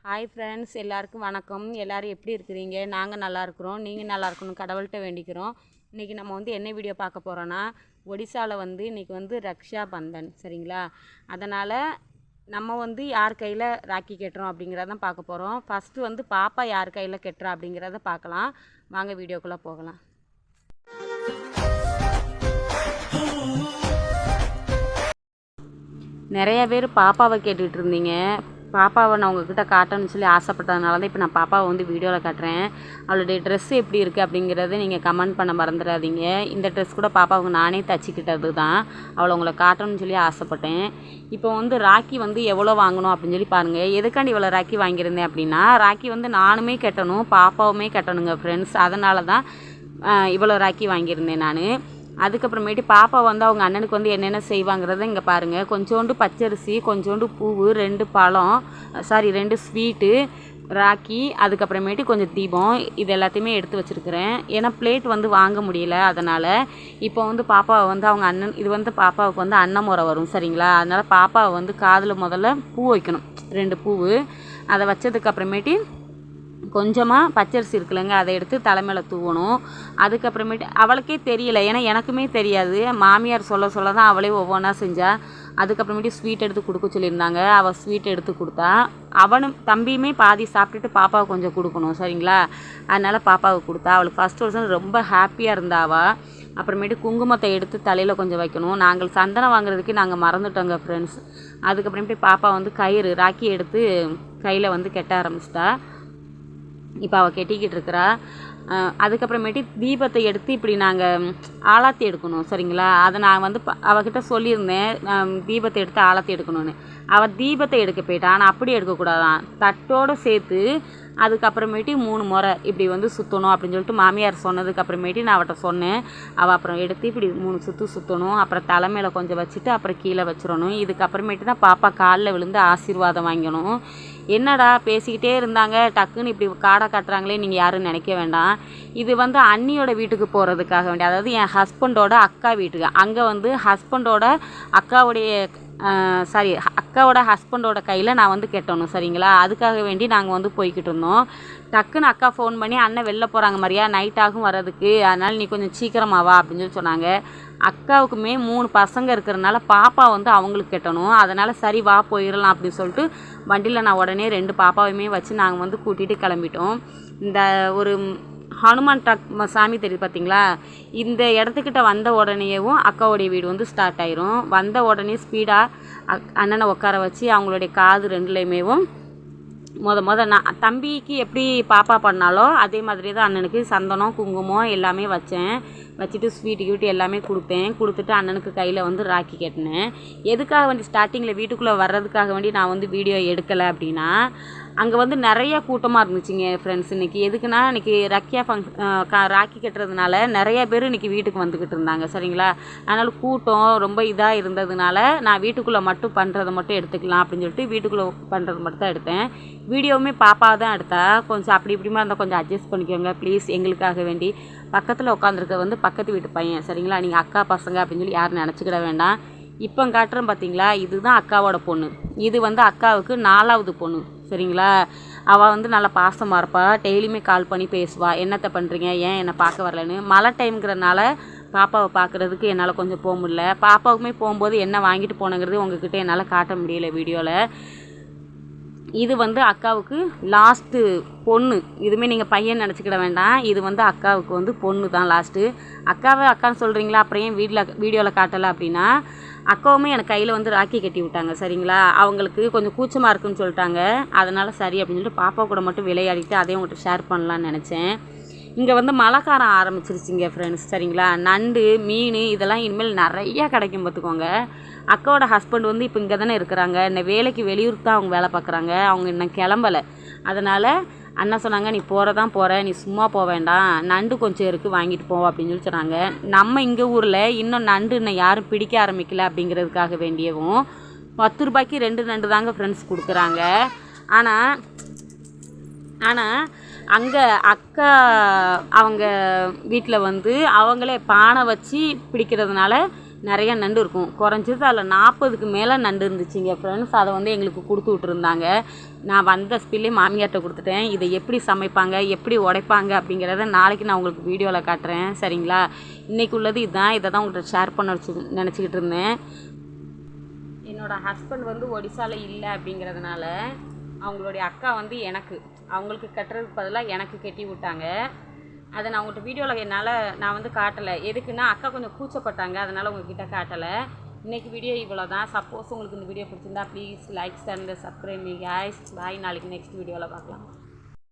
Hi friends, எல்லாருக்கும் வணக்கம். எல்லோரும் எப்படி இருக்கிறீங்க? நாங்கள் நல்லா இருக்கிறோம். நீங்கள் நல்லா இருக்கணும் கடவுள்கிட்ட வேண்டிக்கிறோம். இன்றைக்கி நம்ம என்ன வீடியோ பார்க்க போகிறோன்னா, ஒடிசாவில் இன்றைக்கி ரக்ஷா பந்தன், சரிங்களா? அதனால் நம்ம யார் கையில் ராக்கி கட்டுறோம் அப்படிங்கிறதான் பார்க்க போகிறோம். ஃபஸ்ட்டு பாப்பா யார் கையில் கட்டுறா அப்படிங்கிறத பார்க்கலாம். வாங்க வீடியோக்குள்ளே போகலாம். நிறைய பேர் பாப்பாவை கேட்டுகிட்டு இருந்தீங்க. பாப்பாவை நான் உங்கள்கிட்ட காட்டணும்னு சொல்லி ஆசைப்பட்டதுனால தான் இப்போ நான் பாப்பாவை வீடியோவில் காட்டுறேன். அவளுடைய ட்ரெஸ் எப்படி இருக்குது அப்படிங்கிறத நீங்கள் கமெண்ட் பண்ண மறந்துடாதீங்க. இந்த ட்ரெஸ் கூட பாப்பாவுக்கு நானே தச்சுக்கிட்டது தான். அவளை உங்களை காட்டணும்னு சொல்லி ஆசைப்பட்டேன். இப்போ ராக்கி எவ்வளோ வாங்கணும் அப்படின்னு சொல்லி பாருங்கள். எதுக்காண்டி இவ்வளோ ராக்கி வாங்கியிருந்தேன் அப்படின்னா, ராக்கி நானுமே கட்டணும், பாப்பாவுமே கட்டணுங்க ஃப்ரெண்ட்ஸ். அதனால தான் இவ்வளோ ராக்கி வாங்கியிருந்தேன் நான். அதுக்கப்புறமேட்டு பாப்பா அவங்க அண்ணனுக்கு என்னென்ன செய்வாங்கிறத இங்கே பாருங்கள். கொஞ்சோண்டு பச்சரிசி, கொஞ்சோண்டு பூவு, 2 பழம், 2 ஸ்வீட்டு, ராக்கி, அதுக்கப்புறமேட்டு கொஞ்சம் தீபம், இது எல்லாத்தையுமே எடுத்து வச்சுருக்கிறேன். ஏன்னா பிளேட் வாங்க முடியல. அதனால் இப்போ பாப்பாவை அவங்க அண்ணன், இது பாப்பாவுக்கு அன்னமுறை வரும், சரிங்களா? அதனால் பாப்பாவை காதில் முதல்ல பூ வைக்கணும், 2 பூவு. அதை வச்சதுக்கப்புறமேட்டு கொஞ்சமாக பச்சரிசி இருக்குல்லங்க, அதை எடுத்து தலைமையில தூவணும். அதுக்கப்புறமேட்டு அவளுக்கே தெரியல, ஏன்னா எனக்குமே தெரியாது. மாமியார் சொல்ல தான் அவளே ஒவ்வொன்றா செஞ்சாள். அதுக்கப்புறமேட்டு ஸ்வீட் எடுத்து கொடுக்க சொல்லியிருந்தாங்க. அவள் ஸ்வீட் எடுத்து கொடுத்தா. தம்பியுமே பாதி சாப்பிட்டுட்டு பாப்பாவுக்கு கொஞ்சம் கொடுக்கணும், சரிங்களா? அதனால் பாப்பாவுக்கு கொடுத்தா. அவளுக்கு ஃபஸ்ட் வருஷம் ரொம்ப ஹாப்பியாக இருந்தா அவள். அப்புறமேட்டு குங்குமத்தை எடுத்து தலையில் கொஞ்சம் வைக்கணும். நாங்கள் சந்தனம் வாங்குறதுக்கு நாங்கள் மறந்துட்டோங்க ஃப்ரெண்ட்ஸ். அதுக்கப்புறமேட்டு பாப்பா கயிறு ராக்கி எடுத்து கையில் கெட்ட ஆரம்பிச்சிட்டா. இப்போ அவள் கெட்டிக்கிட்டு இருக்கிறா. அதுக்கப்புறமேட்டு தீபத்தை எடுத்து இப்படி நாங்கள் ஆலாத்தி எடுக்கணும், சரிங்களா? அதை நான் அவகிட்ட சொல்லியிருந்தேன், தீபத்தை எடுத்து ஆலாத்தி எடுக்கணும்னு. அவள் தீபத்தை எடுக்க போயிட்டா. ஆனால் அப்படி எடுக்கக்கூடாதான், தட்டோடு சேர்த்து அதுக்கப்புறமேட்டு 3 முறை இப்படி சுற்றணும் அப்படின்னு சொல்லிட்டு மாமியார் சொன்னதுக்கப்புறமேட்டு நான் அவட்ட சொன்னேன். அவள் அப்புறம் எடுத்து இப்படி 3 சுற்று சுற்றணும். அப்புறம் தலைமையில் கொஞ்சம் வச்சுட்டு அப்புறம் கீழே வச்சிடணும். இதுக்கப்புறமேட்டு தான் பாப்பா காலில் விழுந்து ஆசீர்வாதம் வாங்கணும். என்னடா பேசிக்கிட்டே இருந்தாங்க, டக்குன்னு இப்படி காடை காட்டுறாங்களே நீங்கள் யாரும் நினைக்க வேண்டாம். இது அண்ணியோட வீட்டுக்கு போகிறதுக்காக வேண்டி, அதாவது என் ஹஸ்பண்டோட அக்கா வீட்டுக்கு. அங்கே ஹஸ்பண்டோட அக்காவுடைய அக்காவோட ஹஸ்பண்டோட கையில் நான் கெட்டணும், சரிங்களா? அதுக்காக வேண்டி நாங்கள் போய்கிட்டு இருந்தோம். டக்குன்னு அக்கா ஃபோன் பண்ணி, அண்ணன் வெளில போகிறாங்க மாதிரியா, நைட் ஆகும் வர்றதுக்கு, அதனால் நீ கொஞ்சம் சீக்கிரமாக வா அப்படின்னு சொல்லி சொன்னாங்க. அக்காவுக்குமே 3 பசங்க இருக்கிறனால பாப்பா அவங்களுக்கு கெட்டணும். அதனால் சரி வா போயிடலாம் அப்படின்னு சொல்லிட்டு வண்டியில் நான் உடனே 2 பாப்பாவையுமே வச்சு நாங்கள் கூட்டிகிட்டு கிளம்பிட்டோம். இந்த ஒரு ஹனுமான் ட்ரக் சாமி தெரியுது பார்த்தீங்களா? இந்த இடத்துக்கிட்ட வந்த உடனேவும் அக்காவுடைய வீடு ஸ்டார்ட் ஆயிரும். வந்த உடனே ஸ்பீடாக அண்ணனை உட்கார வச்சு அவங்களுடைய காது 2லேயுமேவும் நான் தம்பிக்கு எப்படி பாப்பா பண்ணாலோ அதே மாதிரி தான் அண்ணனுக்கு சந்தனம், குங்குமம் எல்லாமே வச்சேன். வச்சுட்டு ஸ்வீட்டு எல்லாமே கொடுத்துட்டு அண்ணனுக்கு கையில் ராக்கி கட்டினேன். எதுக்காக ஸ்டார்டிங்கில் வீட்டுக்குள்ளே வர்றதுக்காக வேண்டி நான் வீடியோ எடுக்கலை அப்படின்னா, அங்கே நிறைய கூட்டமாக இருந்துச்சுங்க ஃப்ரெண்ட்ஸ். இன்றைக்கி எதுக்குன்னா, இன்றைக்கி ராக்கி கட்டுறதுனால நிறைய பேர் இன்றைக்கி வீட்டுக்கு வந்துக்கிட்டு இருந்தாங்க, சரிங்களா? அதனால் கூட்டம் ரொம்ப இதாக இருந்ததுனால நான் வீட்டுக்குள்ளே மட்டும் பண்ணுறதை மட்டும் எடுத்துக்கலாம் அப்படின்னு சொல்லிட்டு வீட்டுக்குள்ளே பண்ணுறது மட்டும் தான் எடுத்தேன். வீடியோவுமே பாப்பா தான் எடுத்தா. கொஞ்சம் அப்படி இப்படிமா இருந்தால் கொஞ்சம் அட்ஜஸ்ட் பண்ணிக்கோங்க ப்ளீஸ், எங்களுக்காக வேண்டி. பக்கத்தில் உட்காந்துருக்க பக்கத்து வீட்டு பையன், சரிங்களா? நீங்கள் அக்கா பசங்க அப்படின்னு சொல்லி யாரும் நினச்சிக்கிட வேண்டாம். இப்போ காட்டுறேன் பார்த்தீங்களா, இதுதான் அக்காவோட பொண்ணு. இது அக்காவுக்கு 4வது பொண்ணு, சரிங்களா? அவள் நல்லா பாசமாக இருப்பாள். டெய்லியுமே கால் பண்ணி பேசுவா, என்னத்தை பண்ணுறீங்க, ஏன் என்னை பார்க்க வரலன்னு. மழை டைம்ங்கிறதுனால பாப்பாவை பார்க்குறதுக்கு என்னால் கொஞ்சம் போக முடியல. பாப்பாவுக்குமே போகும்போது என்ன வாங்கிட்டு போனங்கிறது உங்ககிட்ட என்னால் காட்ட முடியல வீடியோவில். இது அக்காவுக்கு லாஸ்ட்டு பொண்ணு. இதுவுமே நீங்கள் பையன் நினச்சிக்கிட வேண்டாம். இது அக்காவுக்கு பொண்ணு தான் லாஸ்ட்டு. அக்கான்னு சொல்கிறீங்களா, அப்புறம் ஏன் வீடியோவில் காட்டலை அப்படின்னா, அக்காவுமே எனக்கு கையில் ராக்கி கட்டி விட்டாங்க, சரிங்களா? அவங்களுக்கு கொஞ்சம் கூச்சமாக இருக்குன்னு சொல்லிட்டாங்க. அதனால் சரி அப்படின்னு சொல்லிட்டு பாப்பா கூட மட்டும் விளையாடிட்டு அதையும் உங்கள்கிட்ட ஷேர் பண்ணலான்னு நினச்சேன். இங்கே மழைக்காலம் ஆரம்பிச்சிருச்சிங்க ஃப்ரெண்ட்ஸ், சரிங்களா? நண்டு, மீன் இதெல்லாம் இனிமேல் நிறையா கிடைக்கும் பார்த்துக்கோங்க. அக்காவோட ஹஸ்பண்ட் இப்போ இங்கே தானே இருக்கிறாங்க. இந்த வேலைக்கு வெளியூருக்கு தான் அவங்க வேலை பார்க்குறாங்க. அவங்க இன்னும் கிளம்பலை. அதனால் அண்ணா சொன்னாங்க, நீ போகிற நீ சும்மா போக வேண்டாம், நண்டு கொஞ்சம் இருக்குது வாங்கிட்டு போவோம் அப்படின்னு சொல்லி சொன்னாங்க. நம்ம இங்கே ஊரில் இன்னும் நண்டு இன்னும் யாரும் பிடிக்க ஆரம்பிக்கல அப்படிங்கிறதுக்காக வேண்டியவும் 10 ரூபாய்க்கு 2 நண்டு தாங்க ஃப்ரெண்ட்ஸ் கொடுக்குறாங்க. ஆனால் அங்கே அக்கா அவங்க வீட்டில் அவங்களே பானை வச்சு பிடிக்கிறதுனால நிறைய நண்டு இருக்கும். குறைஞ்சது அதில் 40க்கு மேலே நண்டு இருந்துச்சுங்க ஃப்ரெண்ட்ஸ். அதை வந்து எங்களுக்கு கொடுத்து விட்ருந்தாங்க. நான் வந்த ஸ்பில்லே மாமியார்கிட்ட கொடுத்துட்டேன். இதை எப்படி சமைப்பாங்க, எப்படி உடைப்பாங்க அப்படிங்கிறத நாளைக்கு நான் உங்களுக்கு வீடியோவில் காட்டுறேன். சரிங்களா? இன்றைக்கி உள்ளது இதுதான். இதை தான் உங்கள்கிட்ட ஷேர் பண்ண நினச்சிக்கிட்டு இருந்தேன். என்னோடய ஹஸ்பண்ட் வந்து ஒடிசாவில் இல்லை அப்படிங்கிறதுனால அவங்களுடைய அக்கா வந்து அவங்களுக்கு கட்டுறதுக்கு பதிலாக எனக்கு கட்டி விட்டாங்க. அதை நான் உங்கள்கிட்ட வீடியோவில் நான் வந்து காட்டலை. எதுக்குன்னா அக்கா கொஞ்சம் கூச்சப்பட்டாங்க, அதனால் உங்கள்கிட்ட காட்டலை. இன்றைக்கி வீடியோ இவ்வளோ தான். சப்போஸ் உங்களுக்கு இந்த வீடியோ பிடிச்சிருந்தா please like and subscribe me guys. Bye. நாளைக்கு நெக்ஸ்ட் வீடியோவில் பார்க்கலாம்.